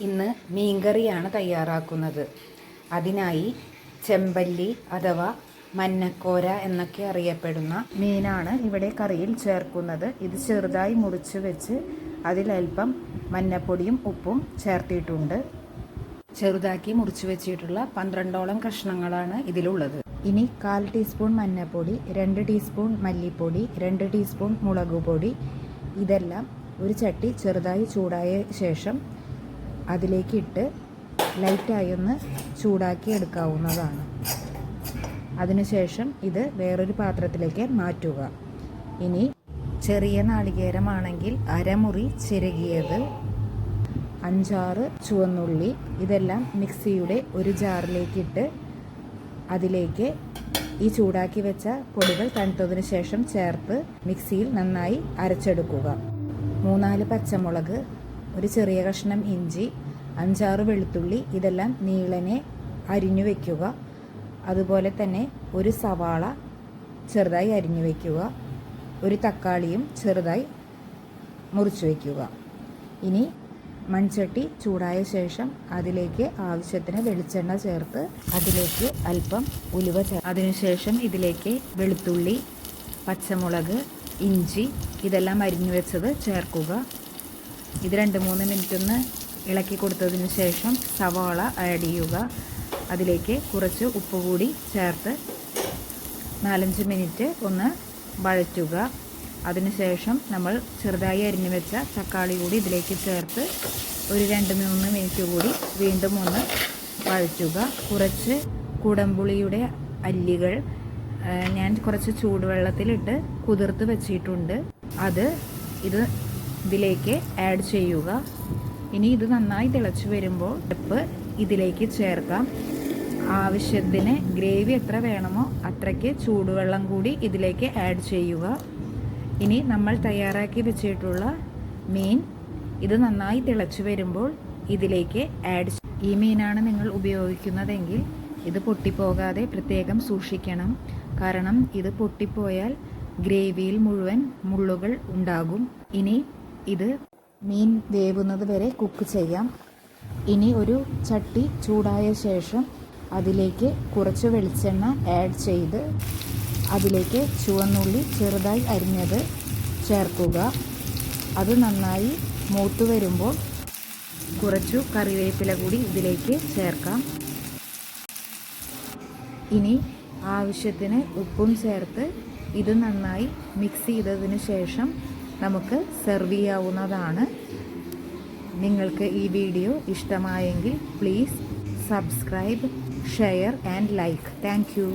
ഇന്ന് മീൻകറിയാണ് തയ്യാറാക്കുന്നത്. അതിനായി ചെമ്പല്ലി അഥവാ മഞ്ഞക്കോര എന്നൊക്കെ അറിയപ്പെടുന്ന മീനാണ് ഇവിടെ കറിയിൽ ചേർക്കുന്നത്. ഇത് ചെറുതായി മുറിച്ച് വെച്ച് അതിലൽപ്പം മഞ്ഞപ്പൊടിയും ഉപ്പും ചേർത്തിട്ടുണ്ട്. ചെറുതാക്കി മുറിച്ച് വെച്ചിട്ടുള്ള 12ഓളം കഷ്ണങ്ങളാണ് ഇതിലുള്ളത്. ഇനി 1/4 ടീസ്പൂൺ മഞ്ഞൾപ്പൊടി, 2 ടീസ്പൂൺ മല്ലിപ്പൊടി, 2 ടീസ്പൂൺ മുളക് പൊടി, ഇതെല്ലാം ഒരു ചട്ടി ചെറുതായി ചൂടായ ശേഷം അതിലേക്ക് ഇട്ട് ലൈറ്റായി ഒന്ന് ചൂടാക്കി എടുക്കാവുന്നതാണ്. അതിനുശേഷം ഇത് വേറൊരു പാത്രത്തിലേക്ക് മാറ്റുക. ഇനി ചെറിയ നാളികേരമാണെങ്കിൽ അരമുറി ചിരകിയത്, 5-6 ചുവന്നുള്ളി, ഇതെല്ലാം മിക്സിയുടെ ഒരു ജാറിലേക്കിട്ട് അതിലേക്ക് ഈ ചൂടാക്കി വെച്ച പൊടികൾ തണുത്തതിന് ശേഷം ചേർത്ത് മിക്സിയിൽ നന്നായി അരച്ചെടുക്കുക. 3-4 പച്ചമുളക്, ഒരു ചെറിയ കഷ്ണം ഇഞ്ചി, 5-6 വെളുത്തുള്ളി, ഇതെല്ലാം നീളനെ അരിഞ്ഞു വയ്ക്കുക. അതുപോലെ തന്നെ ഒരു സവാള ചെറുതായി അരിഞ്ഞു വയ്ക്കുക. ഒരു തക്കാളിയും ചെറുതായി മുറിച്ച് വയ്ക്കുക. ഇനി മൺചട്ടി ചൂടായ ശേഷം അതിലേക്ക് ആവശ്യത്തിന് വെളിച്ചെണ്ണ ചേർത്ത് അതിലേക്ക് അല്പം ഉലുവ അതിനുശേഷം ഇതിലേക്ക് വെളുത്തുള്ളി, പച്ചമുളക്, ഇഞ്ചി, ഇതെല്ലാം അരിഞ്ഞു വെച്ചത് ചേർക്കുക. ഇത് 2-3 മിനിറ്റ് ഒന്ന് ഇളക്കി കൊടുത്തതിന് ശേഷം സവാള ആഡ് ചെയ്യുക. അതിലേക്ക് കുറച്ച് ഉപ്പ് കൂടി ചേർത്ത് 4-5 മിനിറ്റ് ഒന്ന് വഴറ്റുക. അതിനുശേഷം നമ്മൾ ചെറുതായി അരിഞ്ഞു വെച്ച തക്കാളി കൂടി ഇതിലേക്ക് ചേർത്ത് ഒരു 2-3 മിനിറ്റ് കൂടി വീണ്ടും ഒന്ന് വഴറ്റുക. കുറച്ച് കുടംപുളിയുടെ അല്ലികൾ ഞാൻ കുറച്ച് ചൂടുവെള്ളത്തിലിട്ട് കുതിർത്ത് വെച്ചിട്ടുണ്ട്. ഇതിലേക്ക് ആഡ് ചെയ്യുക. ഇനി ഇത് നന്നായി തിളച്ച് വരുമ്പോൾ ഉപ്പ് ഇതിലേക്ക് ചേർക്കാം. ആവശ്യത്തിന് ഗ്രേവി എത്ര വേണമോ അത്രയ്ക്ക് ചൂടുവെള്ളം കൂടി ഇതിലേക്ക് ആഡ് ചെയ്യുക. ഇനി നമ്മൾ തയ്യാറാക്കി വെച്ചിട്ടുള്ള മീൻ ഇത് നന്നായി തിളച്ച് വരുമ്പോൾ ഇതിലേക്ക് ആഡ്. ഈ മീനാണ് നിങ്ങൾ ഉപയോഗിക്കുന്നതെങ്കിൽ ഇത് പൊട്ടിപ്പോകാതെ പ്രത്യേകം സൂക്ഷിക്കണം. കാരണം ഇത് പൊട്ടിപ്പോയാൽ ഗ്രേവിയിൽ മുഴുവൻ മുള്ളുകൾ ഉണ്ടാകും. ഇനി ഇത് മീൻ വേവുന്നത് വരെ കുക്ക് ചെയ്യാം. ഇനി ഒരു ചട്ടി ചൂടായ ശേഷം അതിലേക്ക് കുറച്ച് വെളിച്ചെണ്ണ ആഡ് ചെയ്ത് അതിലേക്ക് ചുവന്നുള്ളി ചെറുതായി അരിഞ്ഞത് ചേർക്കുക. അത് നന്നായി മൂത്ത് വരുമ്പോൾ കുറച്ചു കറിവേപ്പില കൂടി ഇതിലേക്ക് ചേർക്കാം. ഇനി ആവശ്യത്തിന് ഉപ്പും ചേർത്ത് ഇത് നന്നായി മിക്സ് ചെയ്തതിന് ശേഷം നമുക്ക് സെർവ് ചെയ്യാവുന്നതാണ്. നിങ്ങൾക്ക് ഈ വീഡിയോ ഇഷ്ടമായെങ്കിൽ please subscribe, share and like. Thank you.